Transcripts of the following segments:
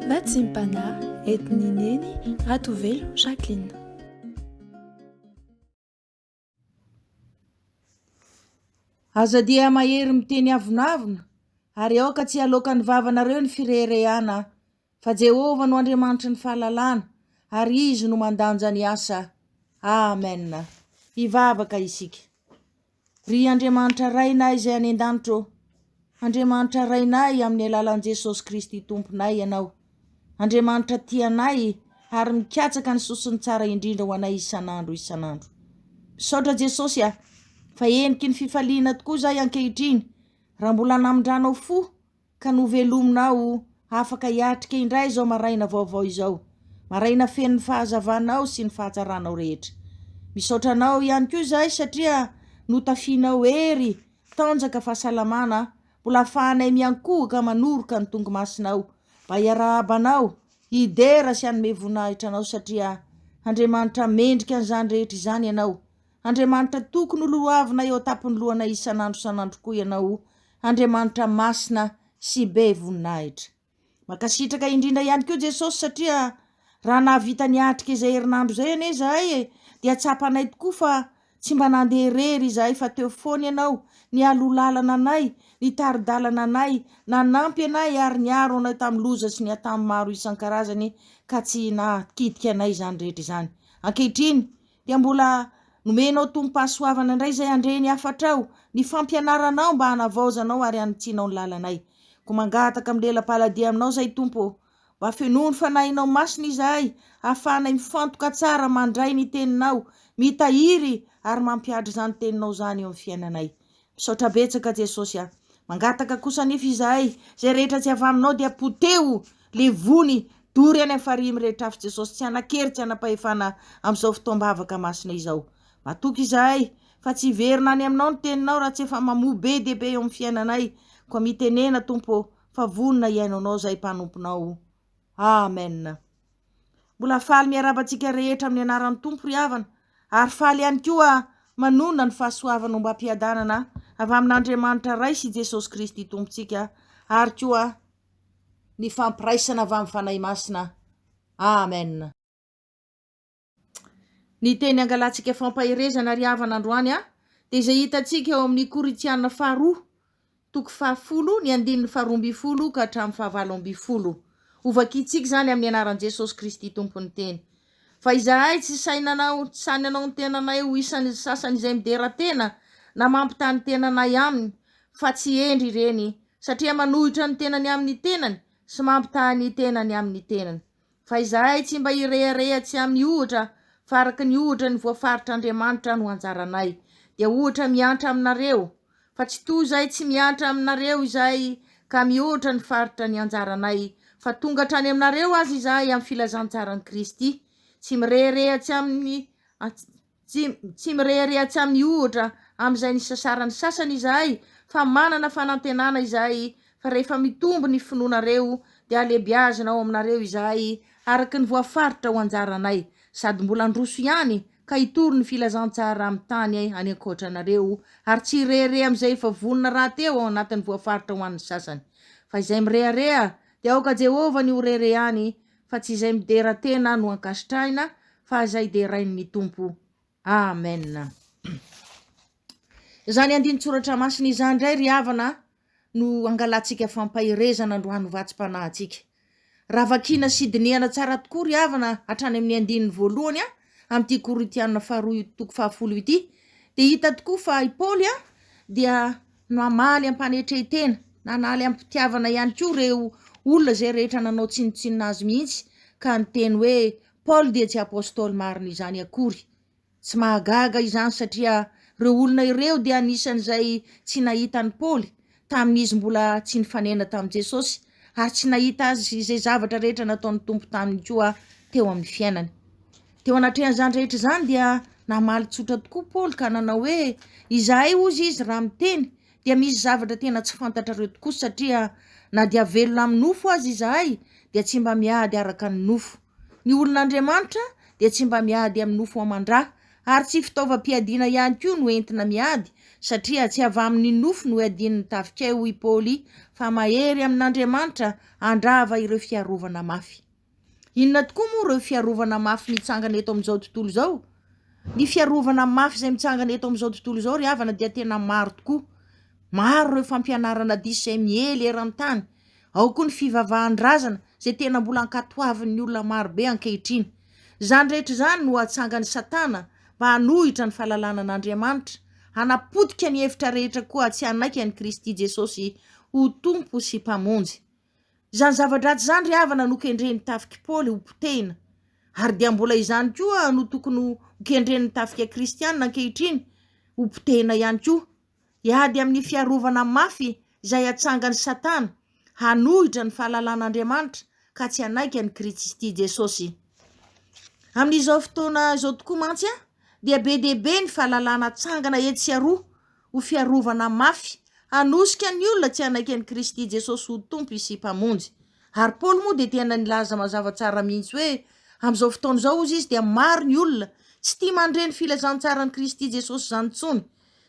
Vatsimpana etnineny Ratovelo Jacqueline. Aza dia mahery miteny avonavona ary aoka tsy aloka ny vavanareo ny firehirehana fa Jehovah no Andriamanitra ny fahalalana ary izy no mandanja ny asa. Amen. Hivavaka isika. Ry Andriamanitra rainay izay any an-danitro, Andriamanitra rainay amin'ny alalan'i Jesosy Kristy Tomponay ianao. Andriamanitra tianay ary mikatsaka ny sosiny tsara indrindra ho anay isanandro. Misaotra Jesosy fa eniky ny fifaliana tokoa zay ankehitriny raha mbola namindranao fo ka novelominao afaka hiatrika indray zao maraina vaovao izao, maraina feno ny fahazavanao sy ny fahatsaranao rehetra. Misaotranao ihany koa zay satria notafianao ery tanjaka fahasalamana, mbola ahafahanay miankohaka manoroka ny tongo masinao mba hiarahabanao hidera sy hanome voninahitra anao satria Andriamanitra mendrika an'izany rehetra izany ianao. Andriamanitra tokony lohavina eo tapon'ny lohanay isanandro koa ianao. Andriamanitra masina sy be voninahitra. Makasitraka indrindra ihany koa Jesosy satria raha nahavita niatrika izay herinandro zay ane zahay dia tsapanay tokoa fa tsy mba nandeha rery izahay fa teo foana ianao, nialolalana anay, nitaridalana anay, nanampy anay ary niaro anay tamin'ny loza sy ny atamy maro isan-karazany ka tsy nakitika anay izany rehetra izany. Ankehitriny dia mbola nomenao tombom-pahasoavana indray zay andreny afatrao, ny fampianaranao mba hanavaozanao ary hanitsinao ny lalanay. Ko mangataka amin'ny lela-paladia aminao zay Tompo, mba fenony fanahinao masina izahay, ahafahanay mifantoka tsara mandray ny teninao, mitahiry ary mampiadry izany teninao zany eo amin'ny fiainanay. Misaotra betsaka Jesosy mangataka kosa nefa izahay zay rehetra tsy avy aminao dia poteo levony dory any amin'ny farimy rehetra afy Jesosy, tsy anakery tsy anapahefana amin'izao fotoam-bavaka masina izao. Matoky izahay fa tsy verina any aminao ny teninao raha tsy efa mamoa be dehibe eo amin'ny fiainanay, koa mitenena Tompo fa vonina iainao anao zay mpanomponao. Amen. Mbola faly miarabantsika rehetra amin'ny anaran'ny Tompo ry havana, ary faly ihany koa manona ny fahasoavana mba ampiadanana avy amin'Andriamanitra ray sy Jesosy Kristy Tompontsika, ary koa ny fampiraisana avy amin'ny fanahy masina. Amen. Ny teny angalantsika fampahirezana ry havana androany dia izay hitantsika eo amin'ny Korinthiana 2:10 ka hatramin'ny 20. Ovakitsika zany amin'ny anaran'i Jesosy Kristy Tompony teny. Fa izahay tsy sainanao ny tenanay ho isan'ny sasany izay midera tena na mampitany tenanay aminy, fa tsy endry ireny, satria manohitra ny tenany amin'ny tenany sy mampitany tenany amin'ny tenany. Fa izahay tsy mba ireharehatsy amin'ny ohatra, fa araka ny ohatra ny voafaritr'Andriamanitra no anjaranay, dia ohatra miantra aminareo, fa tsy toy izay tsy miantra aminareo izahay ka mihoatra ny faritra ny anjaranay, fa tonga hatrany aminareo azy izahay amin'ny filazantsarany Kristy, tsy mireharehatsy amin'ny ohatra amin'izay nisasarany sasany izahay, fa manana fanantenana izahay, fa rehefa mitombo ny finoanareo dia alebiazina ao aminareo izahay araka ny voafaritra ho anjaranay, sady mbola androso ihany ka hitory ny filazantsara amin'ny tany any ankoatranareo, ary tsy irehareha amin'izay efa vonina rahateo ao anatin'ny voafaritra ho an'ny sasany. Fa izay mirehareha dia aoka Jehovah ny ho rerehany, fa tsy izay midera tena no ankasitrahina, fa izay derain'ny Tompo. Amen. Zany andinin-tsoratra masina izany indray ry havana no angalantsika fampahirezana androany vatsim-panahintsika. Raha vakina sidiniana tsara tokoa ry havana hatrany amin'ny 1 amin'ity Korinthiana 2:10 ity, dia hita tokoa fa i Paoly dia namaly ampanetrehtena, nanaly ampitiavana ihany koa reo olona zay rehetra nanao tsinotsinona azy mihitsy, ka ny teny hoe Paoly dia tsy apôstôly marina izany akory. Tsy mahagaga izany satria reo olona ireo dia anisan'izay tsy nahita ny Paoly tamin'izy mbola tsy nifanena tamin'i Jesosy, ary tsy nahita azy izay zavatra rehetra nataon'ny Tompo taminy koa teo amin'ny fiainany. Teo anatrehan'izany rehetra izany dia namaly tsotra tokoa Paoly ka nanao hoe izahay ozy izy raha miteny dia misy zavatra tena tsy fantatrareo tokoa, satria na dia velona amin'ny nofo azy izahay dia tsy mba miady araka ny nofo. Ny olon'Andriamanitra dia tsy mba miady amin'ny nofo aman-drà, ary tsy fitaovam-piadiana ihany koa no entina miady satria tsy avy amin'ny nofo no iadian'ny tafika hoy Paoly fa mahery amin'Andriamanitra andrava ireo fiarovana mafy. Inona tokoa moa ireo fiarovana mafy mitsangana eto amin'izao tontolo izao? Ny fiarovana mafy izay mitsangana eto amin'izao tontolo izao ry havana dia tena maro tokoa. Maro ireo fampianarana diso izay miely eran-tany. Ao koa ny fivavahan-drazana izay tena mbola ankatoavin'ny olona marobe ankehitriny. Izany rehetra izany no atsangan'ny Satana mba hanohitra ny fahalalanan'Andriamanitra, hanapodika ny hevitra rehetra koa tsy hanaiky an'i Kristy Jesosy ho tompo sy mpamonjy. Izany zava-dratsy izany ry havana no kendren'ny tafika Paoly ho potehina, ary dia mbola izany koa no tokony ho kendren'ny tafika kristianina ankehitriny ho potehina ihany koa, hiady amin'ny fiarovana mafy izay atsangan'ny Satana hanohitra ny fahalalàn'Andriamanitra ka tsy hanaiky an'i Kristy Jesosy. Amin'izao fotoana izao tokoa mantsy dia be dia be ny fahalalàna atsangana etsy sy aroa ho fiarovana mafy hanosika ny olona tsy hanaiky an'i Kristy Jesosy ho tompo sy mpamonjy. Ary Paoly moa dia tena nilaza mazava tsara mihitsy hoe amin'izao fotoana izao izy dia maro ny olona tsy tia mandre ny filazantsara ny Kristy Jesosy izany intsony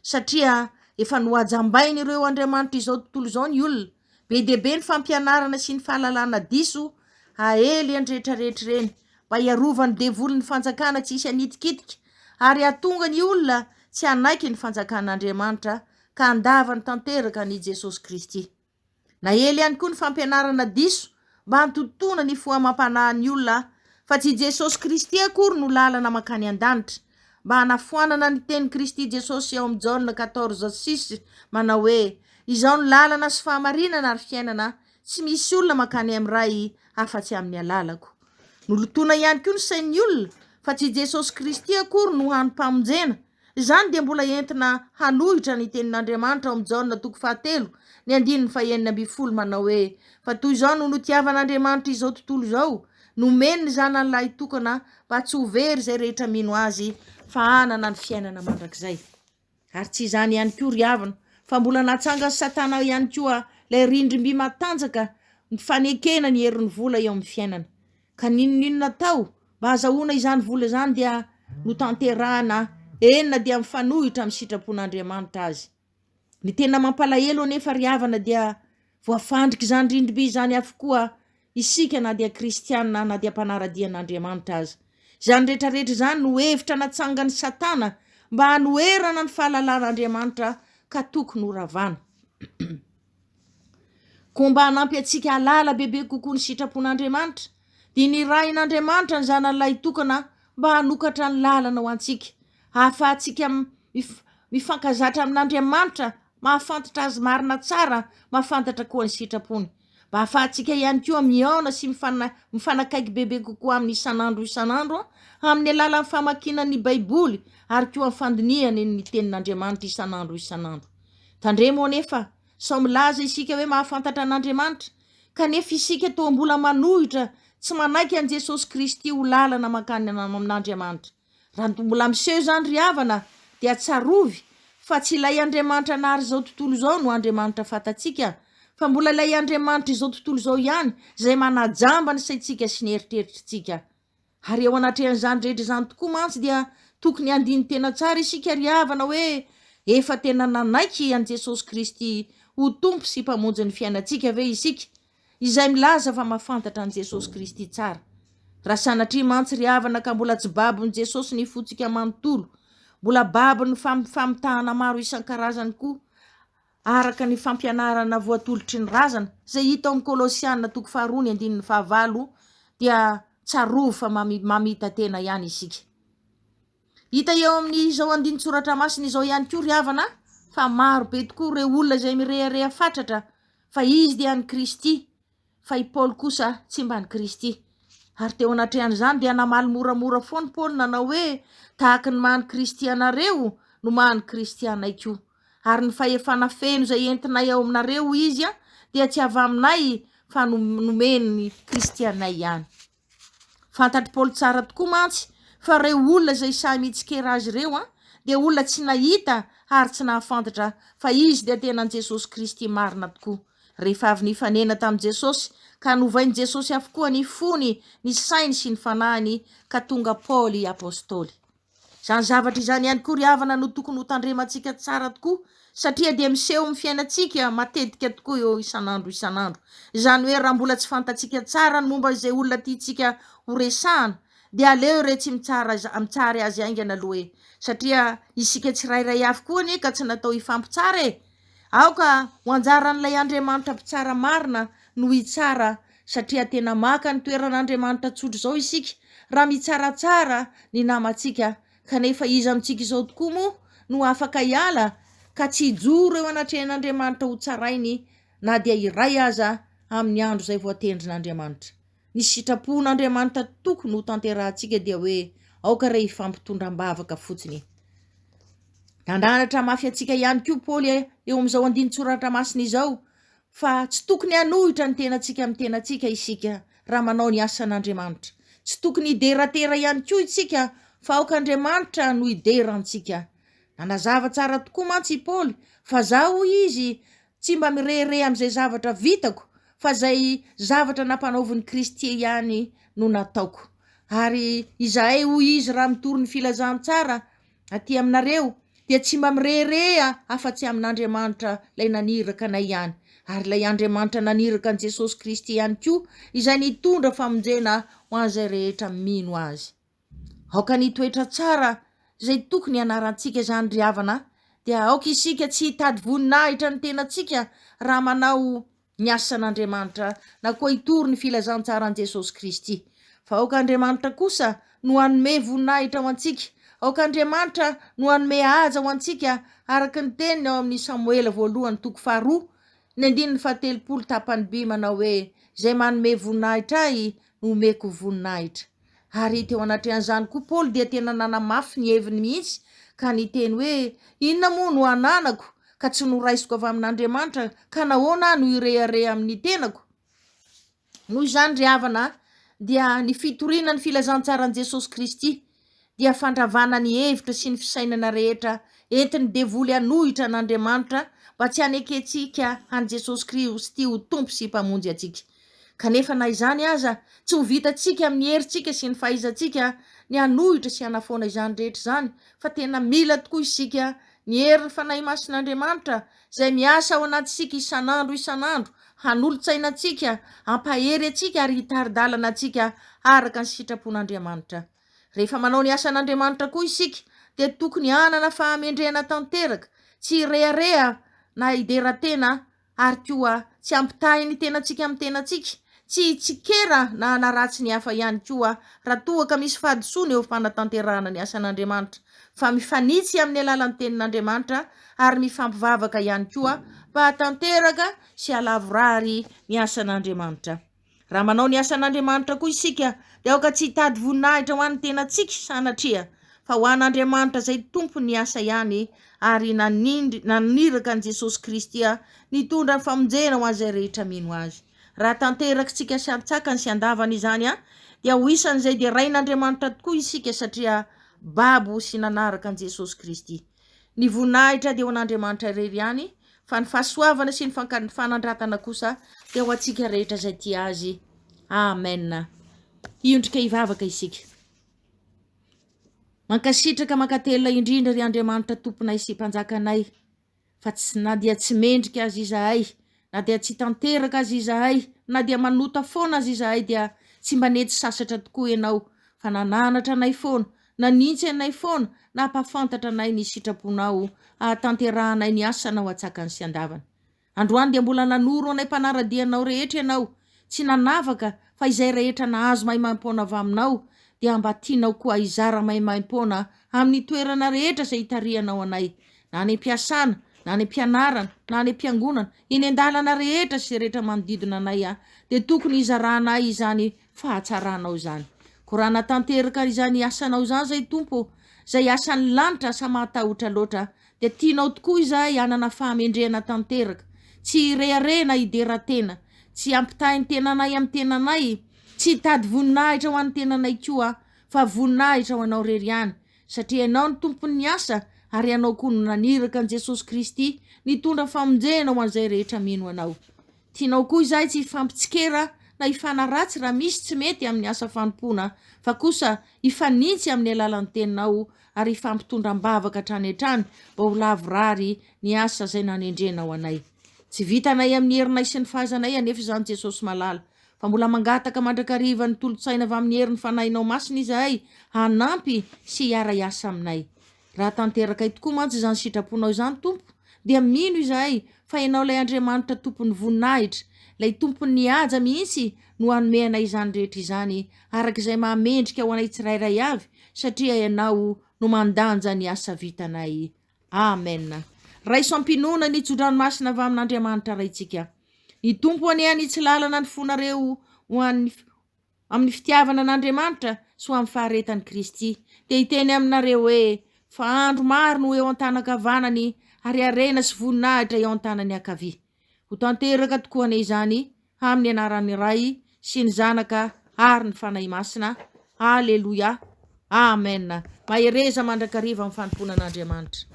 satria efa nohajambainy ireo Andriamanitra izao tontolo izao ny olona. Be dia be ny fampianarana sy ny fahalalàna diso haely andrehetrarehetra reny mba hiarovany devoly ny fanjakana tsy hisy anitikitiky ary hahatonga ny olona tsy hanaiky ny fanjakan'Andriamanitra ka handavany tanteraka ny Jesosy Kristy. Na ely ihany koa ny fampianarana diso mba hantontona ny fohamam-panahin'ny olona fa tsy Jesosy Kristy akory no lalana makany an-danitra, mba hanafoanana ny tenin'i Kristy Jesosy ao amin'ny Jaona 14:6 manao hoe izao ny lalana sy fahamarinana ary fiainana, tsy misy olona makany amin'ny ray afa-tsy amin'ny alalako. Nolotona ihany koa ny sain'ny olona fa tsy Jesosy Kristy akory no hanim-pamonjena. Izany dia mbola entina hanohitra ny tenin'Andriamanitra ao amin'ny Jaona 4:9 manao hoe fa toy izao no notiavan'Andriamanitra izao tontolo izao, nomeny ny zanany lahy tokana mba tsy ho very izay rehetra mino azy fa hanana ny fiainana mandrakizay. Ary tsy izany ihany koa ry havana fa mbola natsanga Satana ihany koa ilay rindrim-by matanjaka ny fanekena ny herin'ny vola eo amin'ny fiainana. Ka ninona natao mba hahazoana izany vola izany dia notanterahana enina dia mifanohitra amin'ny sitrapon'Andriamanitra azy. Ny tena mampalahelo anefa ry havana dia voafandrika izany rindrim-by izany avokoa isika na dia kristianina na dia mpanaradian'Andriamanitra azy. Izany rehetrarehetra izany no hevitra natsangan'ny Satana mba hanoherana ny fahalalàn'Andriamanitra ka tokony ho ravana. Koa mba hanampy antsika halala bebe kokoa ny sitrapon'Andriamanitra dia nirahin'Andriamanitra ny zanan'ilay tokana mba hanokatra ny lalana ho antsika, hahafahantsika mifankazatra amin'Andriamanitra, mahafantatra azy marina tsara, mahafantatra koa ny sitrapony, mba hahafahantsika ihany koa mihaona sy mifanakaiky bebe kokoa amin'ny isan'andro amin'ny alalan'ny famakiana ny Baiboly ary koa amin'ny fandinihany ny tenin'Andriamanitra isan'andro. Tandremo anefa sao milaza isika hoe mahafantatra an'Andriamanitra kanefa isika toa mbola manohitra tsy manaiky an'i Jesosy Kristy ho lalana makany amin'Andriamanitra. Raha mbola miseho izany ry havana dia tsarovy fa tsy ilay Andriamanitra nahary izao tontolo izao no Andriamanitra fantatsika, fa mbola ilay Andriamanitra izao tontolo izao ihany izay manajamba ny saintsika sy ny eritreritrintsika. Ary eo anatrehan'izany rehetra izany tokoa mantsy dia tokony handiny tena tsara isika ry havana hoe efa tena nanaiky an'i Jesosy Kristy ho tompo sy mpamonjy ny fiainantsika ve isika izay milaza fa mahafantatra an'i Jesosy Kristy tsara. Raha sanatria mantsy ry havana ka mbola tsy babon'i Jesosy ny fotsika manontolo, mbola babo ny famitahana maro isan-karazany koa araka ny fampianarana voatolotry ny razana izay hita ao amin'ny Kolosianina 2:5 dia tsarovy fa mamita tena ihany isika. Hita eo amin'izao andinin-tsoratra masina izao ihany koa ry havana fa maro be tokoa ireo olona izay mirehareha fatratra fa izy dia an'i Kristy fa i Paoly kosa tsy mba an'i Kristy. Ary teo anatrehan'izany dia namaly moramora foana Paoly nanao hoe tahaka ny mahany Kristy anareo no mahany Kristy anay koa. Ary ny fahefana feno izay entinay ao aminareo izy dia tsy avy aminay fa nomeny ny Kristy anay ihany. Fantatry Paoly tsara tokoa mantsy fa ireo olona izay sahy mitsikera azy ireo dia olona tsy nahita ary tsy nahafantatra fa izy dia tena Jesosy Kristy marina tokoa. Rehefa avy nifanena tamin'i Jesosy ka novain'i Jesosy avokoa ny fony, ny sainy sy ny fanahiny ka tonga Paoly apôstôly. Zany zavatra izany ihany koa ry havana no tokony ho tandremantsika tsara tokoa satria dia miseho amin'ny fiainantsika matetika tokoa eo isan'andro isan'andro. Izany hoe raha mbola tsy fantatsika tsara ny momba izay olona tiantsika ho resahana dia aleo re tsy mitsary azy aingana aloha e, satria isika tsirairay avy koa anie ka tsy natao hifampitsara e. Aoka ho anjaran'ilay Andriamanitra mpitsara marina no hitsara satria tena maka ny toeran'Andriamanitra tsotro zao isika raha mitsaratsara ny namantsika, kanefa izy amintsika izao tokoa moa no afaka hiala ka tsy hijoro eo anatrehan'Andriamanitra ho tsarainy na dia iray aza amin'ny andro izay voatendrin'Andriamanitra. Ny sitrapon'Andriamanitra tokony ho tanterahantsika dia hoe aoka re hifampitondram-bavaka fotsiny. Nandanatra mafy antsika ihany koa Paoly eo amin'izao andinin-tsoratra masina izao fa tsy tokony hanohitra ny tenantsika amin'ny tenantsika isika raha manao ny asan'Andriamanitra. Tsy tokony hideratera ihany koa isika fa aoka Andriamanitra no hiderantsika. Nanazava tsara tokoa mantsy Paoly fa zaho izy tsy mba mirehire amin'izay zavatra vitako fa izay zavatra nampanaoviny Kristy ihany no nataoko. Ary izahay hoy izy raha mitory ny filazantsara aty aminareo dia tsy mba mirehire afa-tsy amin'Andriamanitra ilay naniraka anay ihany. Ary ilay Andriamanitra naniraka an' Jesosy Kristy ihany koa izay nitondra famonjena ho an'izay rehetra mino azy. Aoka ny toetra tsara izay tokony anarantsika izany ry havana dia aoka isika tsy hitady voninahitra ny tenantsika raha manao ny asan'Andriamanitra na koa hitory ny filazantsara an' Jesosy Kristy. Fa aoka Andriamanitra kosa no hanome voninahitra ho antsika. Aoka Andriamanitra no hanome haja ho antsika araka ny teniny ao amin'ny Samoela 1:2 ny 7 tapany B manao hoe izay manome voninahitra ahy no omeko voninahitra. Ary teo anatrehan'izany koa Paoly dia tena nanamafy ny heviny mihitsy ka niteny hoe inona moa no ananako ka tsy noraisiko avy amin'Andriamanitra ka nahoana no irehareha amin'ny tenako. Noho izany ry havana dia ny fitoriana ny filazantsara an' Jesosy Kristy dia fandravana ny hevitra sy ny fisainana rehetra entiny devoly hanohitra an'Andriamanitra mba tsy haneketsika an' Jesosy Kristy ho tompo sy mpamonjy atsika. Kanefa na izany aza tsy ho vitantsika amin'ny herintsika sy ny fahaizantsika ny hanohitra sy hanafaona izany rehetra izany, fa tena mila tokoa isika ny herin'ny fanahy mason'Andriamanitra izay miasa ao anatsika isan'andro hanolo-tsainantsika, hampahery atsika ary hitari-dalana atsika araka ny sitrapon'Andriamanitra. Rehefa manao ny asan'Andriamanitra koa isika dia tokony hanana fahamendrena tanteraka, tsy hirehareha na hideratena ary koa tsy hampitahy ny tenantsika amin'ny tenantsika, tsy hitsikera na hanaratsy ny hafa ihany koa raha toa ka misy fahadisoana eo fanatanterahana ny asan'Andriamanitra, fa mifanitsy amin'ny alalan'ny tenin'Andriamanitra ary mifampivavaka ihany koa mba hatanteraka sy halavorary ny asan'Andriamanitra. Raha manao ny asan'Andriamanitra koa isika dia aoka tsy hitady voninahitra ho an'ny tenantsika sanatria fa ho an'Andriamanitra izay tompo ny asa ihany ary naniraka an' Jesosy Kristy nitondra ny famonjena ho an'izay rehetra mino azy. Raha tanterakitsika sy antsakany sy andavana izany dia ho isan'izay dia rain'Andriamanitra tokoa isika satria babo sy nanaraka an' Jesosy Kristy. Ny voninahitra dia ho an'Andriamanitra irery ihany, fa ny fahasoavana sy ny fanandratana kosa dia ho antsika rehetra izay tia azy. Amen. Hiondrika hivavaka isika. Mankasitraka mankatelina indrindra ry Andriamanitra tomponay sy mpanjakanay, fa na dia tsy mendrika azy izahay, na dia tsy tanteraka azy izahay, na dia manota foana azy izahay dia tsy mba nety sasatra tokoa ianao, fa nananatra anay foana, nanintsy anay foana, nampafantatra anay ny sitraponao, ahatanterahanay ny asanao atsakany sy andavana. Androany dia mbola nanoro anay mpanaradianao rehetra ianao, tsy nanavaka fa izay rehetra nahazo maimaimpona avy aminao dia mba tianao koa izara maimaimpona amin'ny toerana rehetra izay hitarianao anay, na any am-piasana, na any am-pianarana, na any am-piangonana, eny an-dalana rehetra sy rehetra manodidina anay dia tokony izaranay izany fahatsaranao izany. Ko raha natanteraka izany asanao izany zay tompo, izay asan'ny lanitra sa mahatahotra loatra, dia tianao tokoa izahay hanana fahamendrena tanteraka, tsy reharena hideratena, tsy hampitahy ny tenanay amin'ny tenanay, tsy hitady voninahitra ho an'ny tenanay koa, fa voninahitra ho anao rery ihany, satria ianao ny tompon'ny asa ary ianao koa no naniraka an' Jesosy Kristy nitondra famonjena ho an'izay rehetra mino anao. Tianao koa izahay tsy hifampitsikera na hifanaratsy raha misy tsy mety amin'ny asa fanompoana fa kosa hifanitsy amin'ny alalan'ny teninao ary hifampitondram-bavaka hatrany hatrany mba ho lavorary ny asa zay nanendrenao anay. Tsy vitanay amin'ny herinay sy ny fahazanay anefa izany Jesosy malala, fa mbola mangataka mandrakariva ny tolotsaina avy amin'ny herin'ny fanahinao masina izahay hanampy sy hiara-iasa aminay. Raha tanteraka tokoa mantsy izany sitraponao izany Tompo, dia mino izahay fa ianao ilay Andriamanitra tompon'ny voninahitra, ilay tompon'ny haja mihitsy no hanome anay izany rehetra izany arak'izay mahamendrika ho anay tsirairay avy satria ianao no mandanja ny asa vitanay. Amen. Raiso ampinoana ny tso-dranomasina avy amin'Andriamanitra raitsika. Ny Tompo anehany tsy lalana ny fonareo ho amin'ny fitiavana an'Andriamanitra sy ho amin'ny faharetan'i Kristy. Dia hiteny aminareo hoe fa andro maro no eo an-tanakavanany ary arena sy voninahitra eo an-tanany ankavia. Ho tanteraka tokoa ane izany amin'ny anaran'ny Ray sy ny Zanaka ary ny Fanahy Masina. Aleluia. Amen. Mahereza mandrakariva amin'ny fanompoana an'Andriamanitra.